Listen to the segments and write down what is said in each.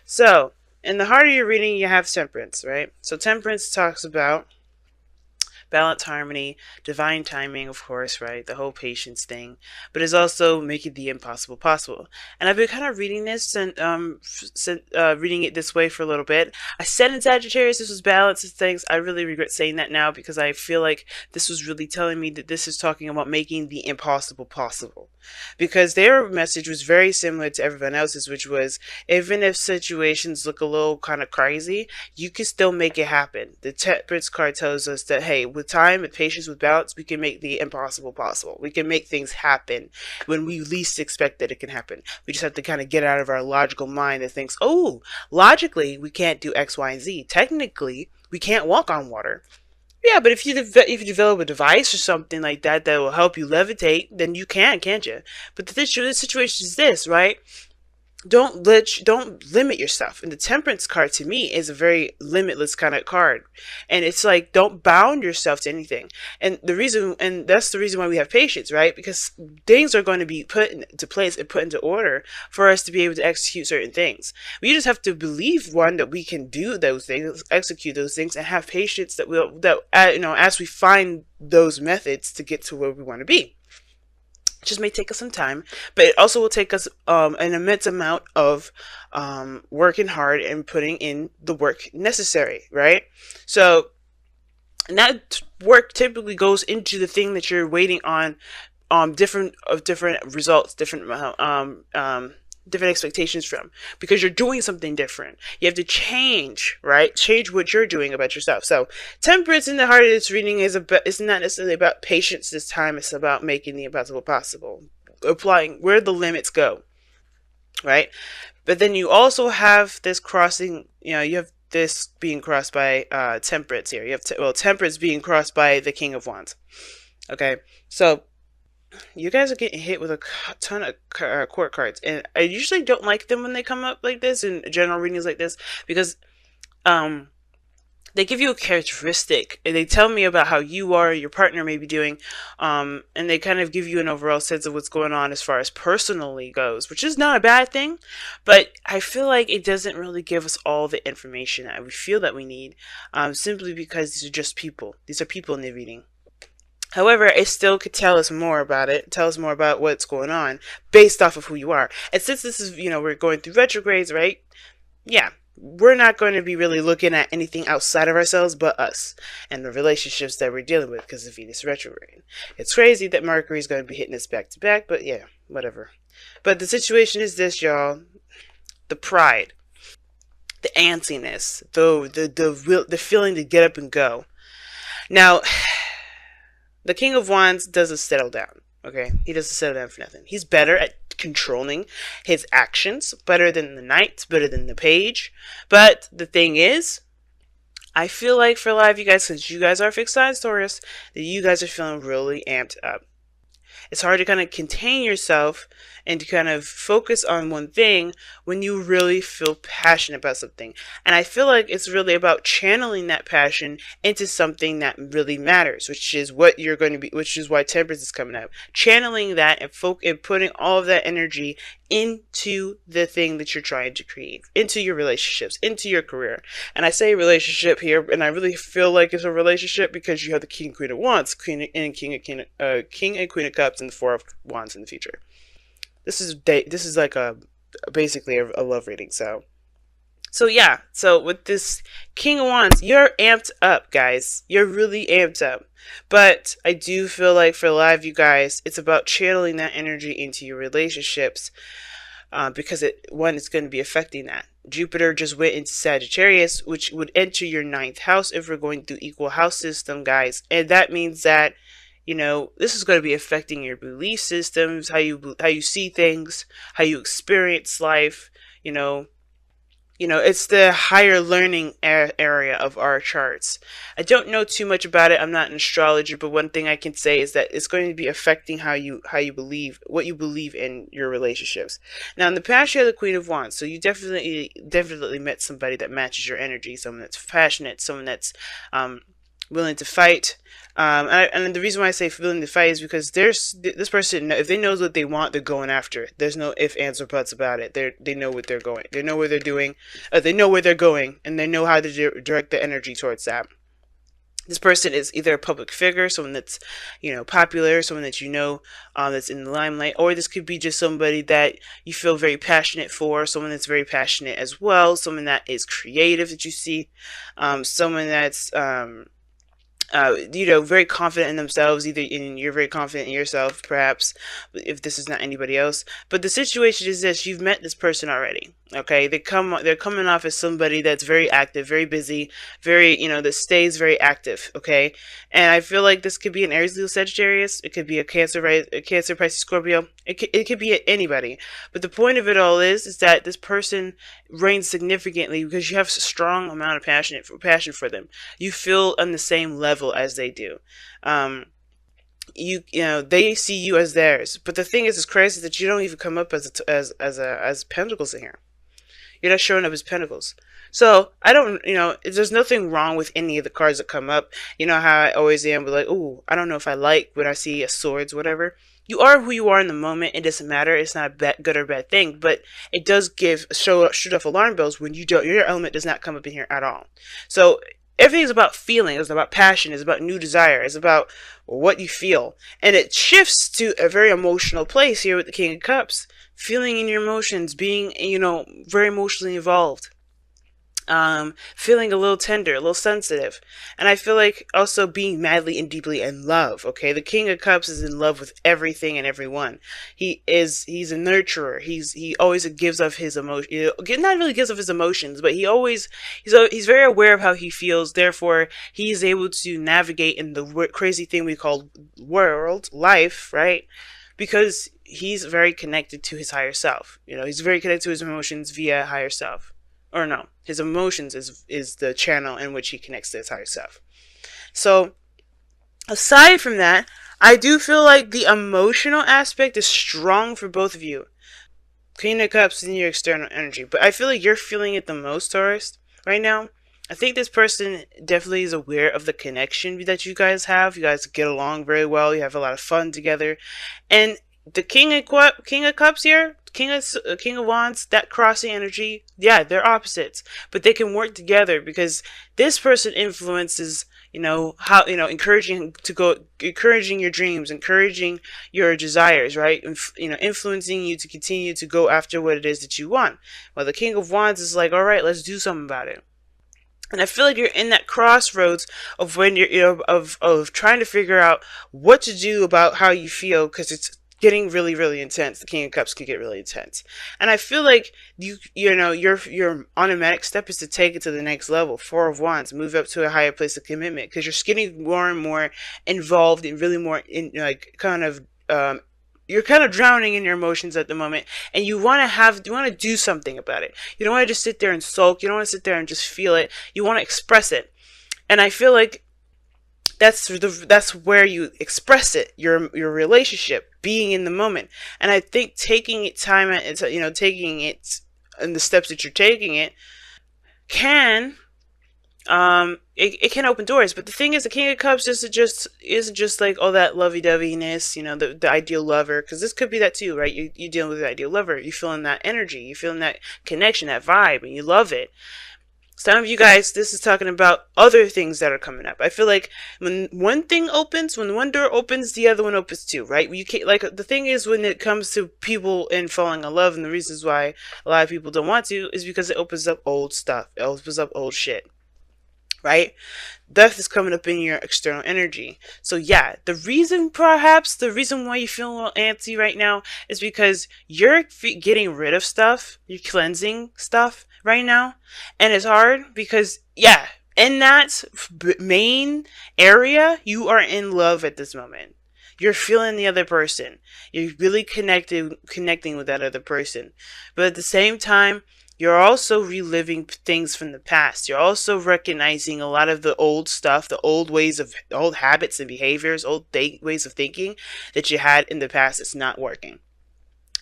So, in the heart of your reading, you have temperance, right? So, temperance talks about balance, harmony, divine timing, of course, right? The whole patience thing, but it's also making the impossible possible. And I've been kind of reading this and reading it this way for a little bit. I said in Sagittarius this was balance and things. I really regret saying that now because I feel like this was really telling me that this is talking about making the impossible possible. Because their message was very similar to everyone else's, which was even if situations look a little kind of crazy, you can still make it happen. The temperance card tells us that, hey, with time, with patience, with balance, we can make the impossible possible. We can make things happen when we least expect that it can happen. We just have to kind of get out of our logical mind that thinks, oh, logically, we can't do X, Y, and Z. Technically, we can't walk on water. Yeah, but if you develop a device or something like that that will help you levitate, then you can, can't you? But the situation is this, right? Don't limit yourself. And the temperance card to me is a very limitless kind of card, and it's like don't bound yourself to anything. And that's the reason why we have patience, right? Because things are going to be put into place and put into order for us to be able to execute certain things. We just have to believe, one, that we can do those things, execute those things, and have patience that as we find those methods to get to where we want to be. It just may take us some time, but it also will take us an immense amount of working hard and putting in the work necessary, right? So, and that work typically goes into the thing that you're waiting on, different results, different expectations from, because you're doing something different. You have to change, right? Change what you're doing about yourself. So temperance in the heart of this reading it's not necessarily about patience this time. It's about making the impossible possible, applying where the limits go, right? But then you also have this crossing, you have this being crossed by temperance here. You have temperance being crossed by the King of Wands. Okay, so you guys are getting hit with a ton of court cards, and I usually don't like them when they come up like this in general readings like this, because um they give you a characteristic and they tell me about how you are, your partner may be doing, and they kind of give you an overall sense of what's going on as far as personally goes, which is not a bad thing, but I feel like it doesn't really give us all the information that we feel that we need, simply because these are just people. These are people in the reading. However, it still could tell us more about it, tell us more about what's going on based off of who you are. And since this is, we're going through retrogrades, right? Yeah, we're not going to be really looking at anything outside of ourselves but us and the relationships that we're dealing with because of Venus retrograde. It's crazy that Mercury is going to be hitting us back to back, but yeah, whatever. But the situation is this, y'all. The pride, the antsiness, the feeling to get up and go. Now, the King of Wands doesn't settle down. Okay, he doesn't settle down for nothing. He's better at controlling his actions, better than the Knight, better than the Page. But the thing is, I feel like for a lot of you guys, since you guys are fixed signs Taurus, that you guys are feeling really amped up. It's hard to kind of contain yourself and to kind of focus on one thing when you really feel passionate about something. And I feel like it's really about channeling that passion into something that really matters, which is what you're going to be, which is why temperance is coming up. Channeling that and putting all of that energy into the thing that you're trying to create, into your relationships, into your career. And I say relationship here, and I really feel like it's a relationship because you have the King and Queen of Wands, King and Queen of Cups, and the Four of Wands in the future. This is like basically a love reading. So yeah. So with this King of Wands, you're amped up, guys. You're really amped up. But I do feel like for a lot of you guys, it's about channeling that energy into your relationships, because it's going to be affecting that. Jupiter just went into Sagittarius, which would enter your 9th house if we're going through equal house system, guys. And that means that, this is going to be affecting your belief systems, how you see things, how you experience life. It's the higher learning area of our charts. I don't know too much about it. I'm not an astrologer, but one thing I can say is that it's going to be affecting how you believe, what you believe in your relationships. Now, in the past, you had the Queen of Wands, so you definitely met somebody that matches your energy, someone that's passionate, someone that's willing to fight. And the reason why I say willing to fight is because there's this person, if they know what they want, they're going after it. There's no ifs, ands, or buts about it. They know what they're going. They know where they're doing. They know where they're going, and they know how to direct the energy towards that. This person is either a public figure, someone that's, popular, someone that that's in the limelight, or this could be just somebody that you feel very passionate for, someone that's very passionate as well, someone that is creative that you see, someone that's very confident in themselves. You're very confident in yourself, perhaps, if this is not anybody else. But the situation is this: you've met this person already. Okay, they're coming off as somebody that's very active, very busy, very that stays very active. Okay, and I feel like this could be an Aries, Leo, Sagittarius. It could be a Cancer, right? A Cancer, Pisces, Scorpio. It could be anybody. But the point of it all is that this person reigns significantly because you have a strong amount of passion for them. You feel on the same level as they do. They see you as theirs. But the thing is crazy that you don't even come up as pentacles in here. You're not showing up as pentacles. So I don't, there's nothing wrong with any of the cards that come up. You know how I always am, but like, ooh, I don't know if I like when I see a swords, whatever. You are who you are in the moment. It doesn't matter. It's not a good or bad thing, but it does shoot off alarm bells when your element does not come up in here at all. So everything's about feeling. It's about passion. It's about new desire. It's about what you feel. And it shifts to a very emotional place here with the King of Cups. Feeling in your emotions, being, very emotionally involved. Feeling a little tender, a little sensitive. And I feel like also being madly and deeply in love. Okay, the King of Cups is in love with everything and everyone. He's a nurturer. He always gives of his emotion. Not really gives of his emotions, but he's very aware of how he feels. Therefore, he's able to navigate in the crazy thing we call life, right? Because he's very connected to his higher self. He's very connected to his emotions via higher self. Or no, his emotions is the channel in which he connects to his higher self. So, aside from that, I do feel like the emotional aspect is strong for both of you. Queen of Cups in your external energy. But I feel like you're feeling it the most, Taurus, right now. I think this person definitely is aware of the connection that you guys have. You guys get along very well. You have a lot of fun together. And the King of Cups here, King of Wands, that crossing energy, yeah, they're opposites, but they can work together because this person influences, encouraging your dreams, encouraging your desires, right? Influencing you to continue to go after what it is that you want. Well, the King of Wands is like, all right, let's do something about it. And I feel like you're in that crossroads of when you're, of trying to figure out what to do about how you feel, because it's getting really, really intense. The King of Cups could get really intense. And I feel like your automatic step is to take it to the next level. Four of Wands, move up to a higher place of commitment, because you're getting more and more involved and really more in you're kind of drowning in your emotions at the moment, and you want to do something about it. You don't want to just sit there and sulk. You don't want to sit there and just feel it. You want to express it. And I feel like that's where you express it, your relationship, being in the moment. And I think taking it taking it and the steps that you're taking it can it can open doors. But the thing is, the King of Cups isn't just like all that lovey-doveyness, the ideal lover, because this could be that too, right? You're dealing with the ideal lover. You're feeling that energy, you're feeling that connection, that vibe, and you love it. Some of you guys, this is talking about other things that are coming up. I feel like when one door opens, the other one opens too, right? You can't, like, the thing is, when it comes to people and falling in love, and the reasons why a lot of people don't want to is because it opens up old stuff. It opens up old shit. Right? Death is coming up in your external energy. So yeah, the reason why you feel a little antsy right now is because you're getting rid of stuff. You're cleansing stuff right now. And it's hard because, yeah, in that main area, you are in love at this moment. You're feeling the other person. You're really connecting with that other person. But at the same time, you're also reliving things from the past. You're also recognizing a lot of the old stuff, the old habits and behaviors, old ways of thinking that you had in the past. It's not working.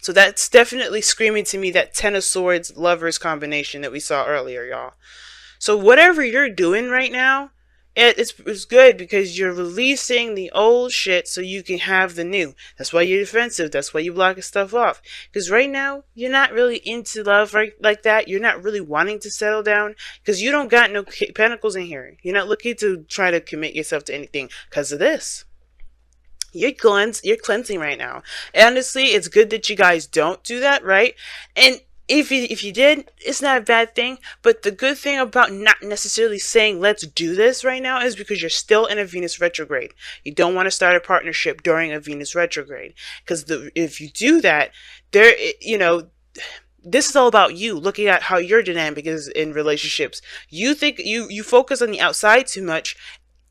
So that's definitely screaming to me that Ten of Swords Lovers combination that we saw earlier, y'all. So whatever you're doing right now, It's good because you're releasing the old shit so you can have the new. That's why you're defensive. That's why you blocking stuff off. Because right now you're not really into love right like that. You're not really wanting to settle down because you don't got no pentacles in here. You're not looking to try to commit yourself to anything because of this. You're cleansing right now. Honestly, it's good that you guys don't do that, right? And if you did, it's not a bad thing. But the good thing about not necessarily saying let's do this right now is because you're still in a Venus retrograde. You don't want to start a partnership during a Venus retrograde because if you do that, this is all about you looking at how your dynamic is in relationships. You think you focus on the outside too much.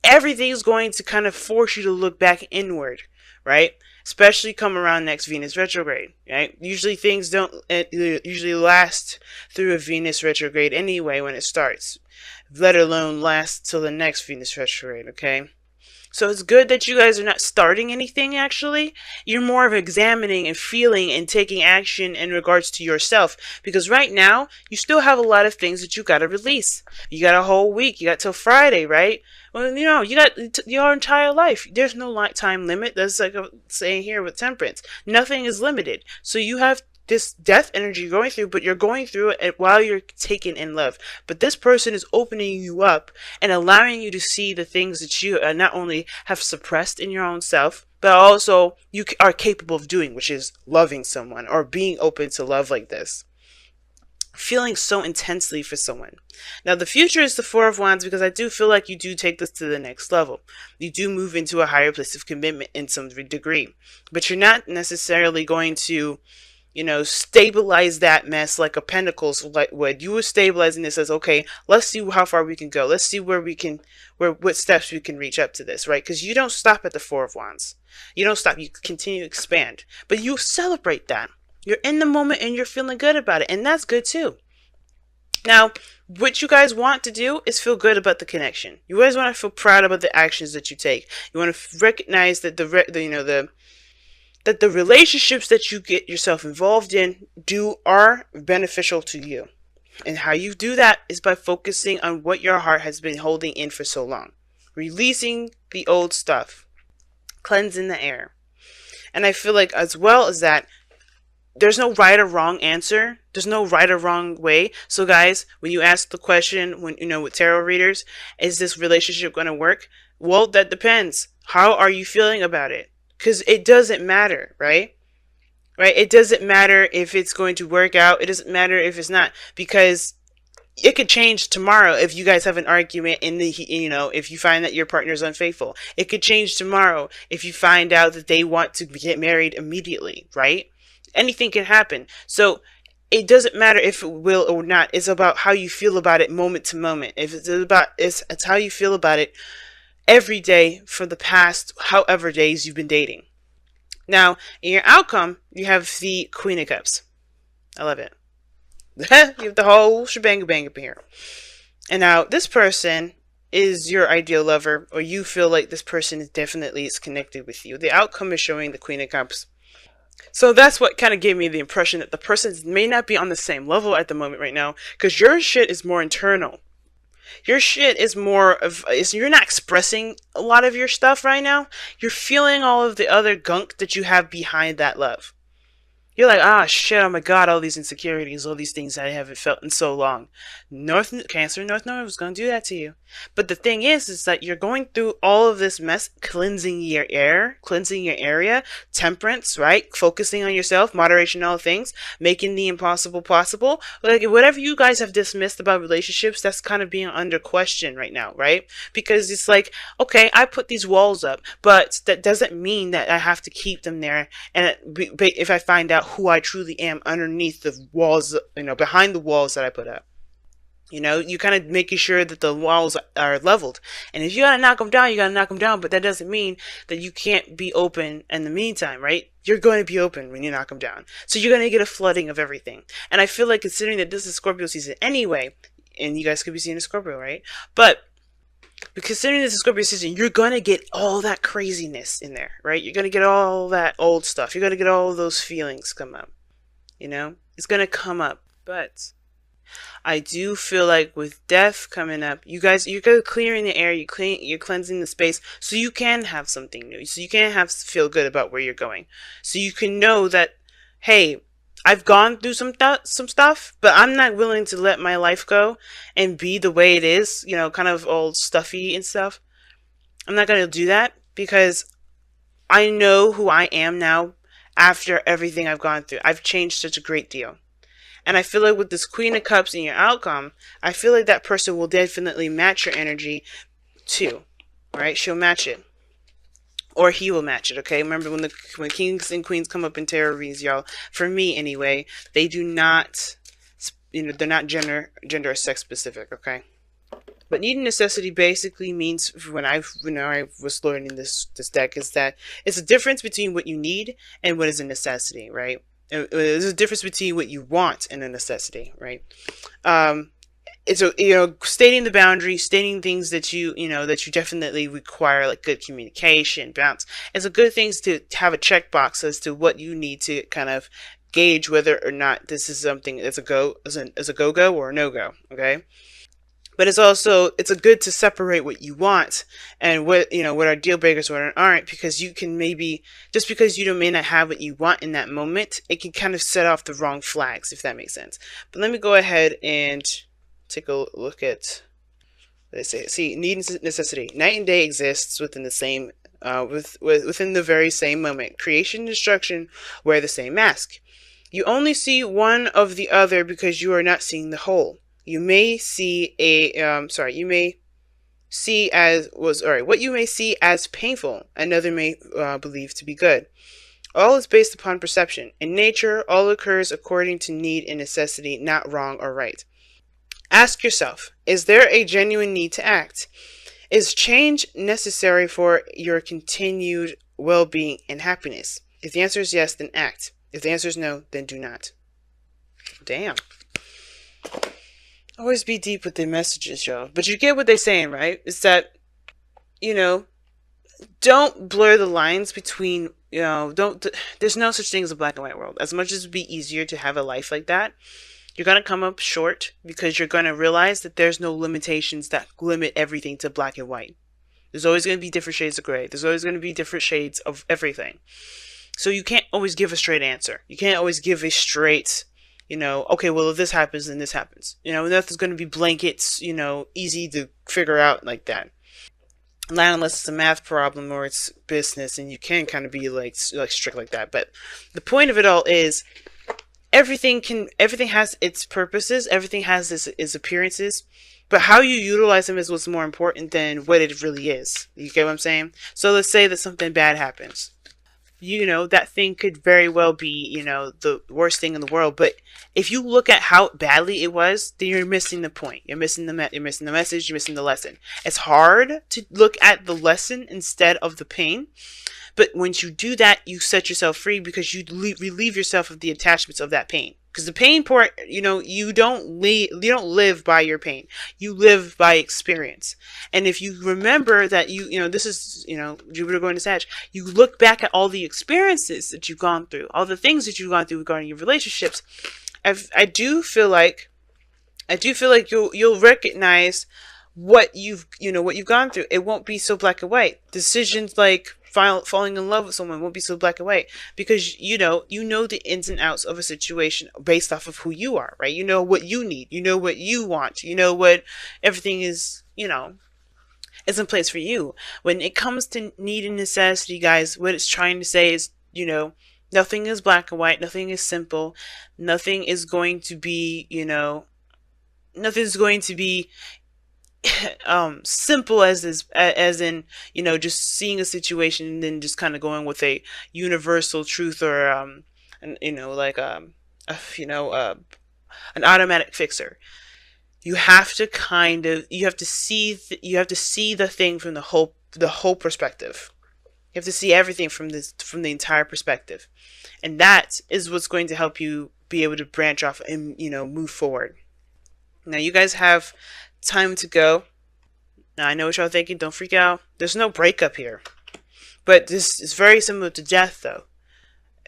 Everything's going to kind of force you to look back inward, right? Especially come around next Venus retrograde, right? Usually things don't usually last through a Venus retrograde anyway when it starts, let alone last till the next Venus retrograde, okay? So it's good that you guys are not starting anything, actually. You're more of examining and feeling and taking action in regards to yourself. Because right now, you still have a lot of things that you got to release. You got a whole week. You got till Friday, right? Well, you got your entire life. There's no time limit. That's like a saying here with temperance. Nothing is limited. So you have this death energy you're going through, but you're going through it while you're taken in love. But this person is opening you up and allowing you to see the things that you not only have suppressed in your own self, but also you are capable of doing, which is loving someone or being open to love like this. Feeling so intensely for someone. Now the future is the Four of Wands because I do feel like you do take this to the next level. You do move into a higher place of commitment in some degree, but you're not necessarily going to stabilize that mess like a Pentacles would. You were stabilizing this as, okay, let's see how far we can go. Let's see what steps we can reach up to this, right? Because you don't stop at the Four of Wands. You don't stop. You continue to expand. But you celebrate that. You're in the moment and you're feeling good about it. And that's good too. Now, what you guys want to do is feel good about the connection. You guys want to feel proud about the actions that you take. You want to recognize that that the relationships that you get yourself involved in are beneficial to you. And how you do that is by focusing on what your heart has been holding in for so long. Releasing the old stuff. Cleansing the air. And I feel like as well as that, there's no right or wrong answer. There's no right or wrong way. So guys, when you ask the question, with tarot readers, is this relationship going to work? Well, that depends. How are you feeling about it? Because it doesn't matter, right? Right? It doesn't matter if it's going to work out. It doesn't matter if it's not. Because it could change tomorrow if you guys have an argument if you find that your partner is unfaithful. It could change tomorrow if you find out that they want to get married immediately, right? Anything can happen. So it doesn't matter if it will or not. It's about how you feel about it moment to moment. It's how you feel about it every day for the past however days you've been dating. Now, in your outcome, you have the Queen of Cups. I love it. You have the whole shebang bang up here. And now, this person is your ideal lover, or you feel like this person is connected with you. The outcome is showing the Queen of Cups. So that's what kind of gave me the impression that the person may not be on the same level at the moment right now, because your shit is more internal. Your shit is you're not expressing a lot of your stuff right now. You're feeling all of the other gunk that you have behind that love. You're like, shit, oh my god, all these insecurities, all these things I haven't felt in so long. Cancer North Node was going to do that to you. But the thing is that you're going through all of this mess, cleansing your air, cleansing your area, temperance, right? Focusing on yourself, moderation, all things, making the impossible possible. Like, whatever you guys have dismissed about relationships, that's kind of being under question right now, right? Because it's like, okay, I put these walls up, but that doesn't mean that I have to keep them there. And if I find out who I truly am underneath the walls, behind the walls that I put up. You kind of making sure that the walls are leveled. And if you gotta knock them down, you gotta knock them down. But that doesn't mean that you can't be open in the meantime, right? You're going to be open when you knock them down. So you're going to get a flooding of everything. And I feel like considering that this is Scorpio season anyway, and you guys could be seeing a Scorpio, right? But considering this is Scorpio season, you're going to get all that craziness in there, right? You're going to get all that old stuff. You're going to get all those feelings come up. It's going to come up. But I do feel like with death coming up, you're clearing the air, you're cleansing the space, so you can have something new, so you can feel good about where you're going, so you can know that, hey, I've gone through some stuff, but I'm not willing to let my life go and be the way it is, kind of all stuffy and stuff. I'm not gonna do that because I know who I am now after everything I've gone through. I've changed such a great deal. And I feel like with this Queen of Cups in your outcome, I feel like that person will definitely match your energy too. Alright? She'll match it. Or he will match it, okay? Remember when kings and queens come up in tarot reads, y'all, for me anyway, they do not, they're not gender or sex specific, okay? But need and necessity basically means, when I was learning this deck, is that it's a difference between what you need and what is a necessity, right? There's a difference between what you want and a necessity, right? It's stating the boundary, stating things that you definitely require, like good communication, balance. It's a good thing to have a checkbox as to what you need to kind of gauge whether or not this is something that's a go or a no go. Okay. But it's a good to separate what you want and what are deal breakers, what aren't, because you can maybe, just because you may not have what you want in that moment, it can kind of set off the wrong flags, if that makes sense. But let me go ahead and take a look at what they say. See, need and necessity. Night and day exists within the same, within the very same moment. Creation and destruction wear the same mask. You only see one of the other because you are not seeing the whole. You may see what you may see as painful, another may believe to be good. All is based upon perception. In nature, all occurs according to need and necessity, not wrong or right. Ask yourself, is there a genuine need to act? Is change necessary for your continued well-being and happiness? If the answer is yes, then act. If the answer is no, then do not. Damn. Always be deep with the messages, y'all. But you get what they're saying, right? It's that, don't blur the lines between, there's no such thing as a black and white world. As much as it would be easier to have a life like that, you're going to come up short because you're going to realize that there's no limitations that limit everything to black and white. There's always going to be different shades of gray. There's always going to be different shades of everything. So you can't always give a straight answer. You can't always give a straight, okay, well, if this happens, then this happens. Nothing's going to be blankets, easy to figure out like that. Not unless it's a math problem or it's business, and you can kind of be like strict like that. But the point of it all is everything has its purposes. Everything has its appearances. But how you utilize them is what's more important than what it really is. You get what I'm saying? So let's say that something bad happens. That thing could very well be, the worst thing in the world. But if you look at how badly it was, then you're missing the point. You're missing the message. You're missing the lesson. It's hard to look at the lesson instead of the pain. But once you do that, you set yourself free because you relieve yourself of the attachments of that pain. Because the pain part, you don't live by your pain. You live by experience. And if you remember that this is, Jupiter going to Sag, you look back at all the experiences that you've gone through, all the things that you've gone through regarding your relationships. I do feel like you'll recognize what you've gone through. It won't be so black and white. Decisions like falling in love with someone won't be so black and white because you know the ins and outs of a situation based off of who you are, right? You know what you need, you know what you want, you know what everything is, is in place for you. When it comes to need and necessity, guys, what it's trying to say is, nothing is black and white, nothing is simple, nothing is going to be, nothing's going to be simple as in just seeing a situation and then just kind of going with a universal truth or an automatic fixer. You have to see the thing from the whole perspective. You have to see everything from the entire perspective, and that is what's going to help you be able to branch off and move forward. Now you guys have time to go. Now I know what y'all thinking. Don't freak out. There's no breakup here. But this is very similar to death, though.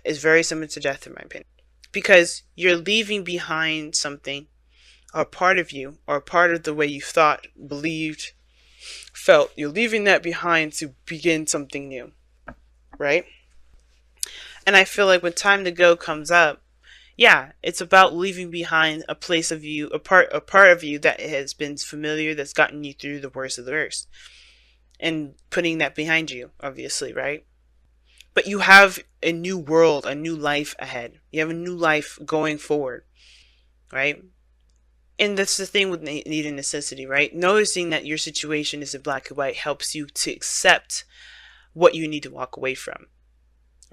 It's very similar to death, in my opinion. Because you're leaving behind something. or part of you, or part of the way you thought, believed, felt. You're leaving that behind to begin something new, right? And I feel like when time to go comes up, yeah, it's about leaving behind a place of you, a part of you that has been familiar, that's gotten you through the worst of the worst, and putting that behind you, obviously, right? But you have a new world, a new life ahead. You have a new life going forward, right? And that's the thing with need and necessity, right? Noticing that your situation is in black and white helps you to accept what you need to walk away from,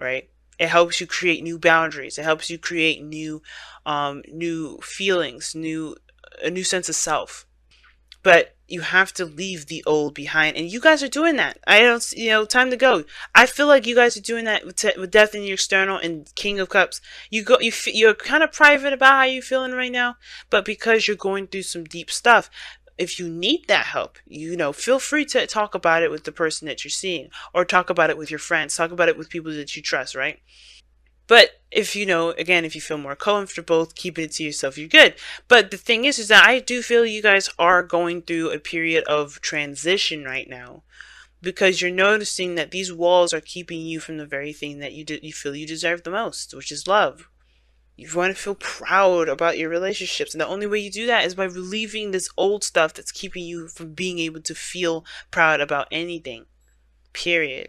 right? It helps you create new boundaries. It helps you create new feelings, a new sense of self. But you have to leave the old behind, and you guys are doing that. I don't, time to go. I feel like you guys are doing that with Death in Your External and King of Cups. You're kind of private about how you're feeling right now, but because you're going through some deep stuff, if you need that help, feel free to talk about it with the person that you're seeing, or talk about it with your friends, talk about it with people that you trust, right? But if again, if you feel more comfortable keeping it to yourself, you're good. But the thing is that I do feel you guys are going through a period of transition right now, because you're noticing that these walls are keeping you from the very thing that you feel you deserve the most, which is love. You want to feel proud about your relationships, and the only way you do that is by relieving this old stuff that's keeping you from being able to feel proud about anything. Period.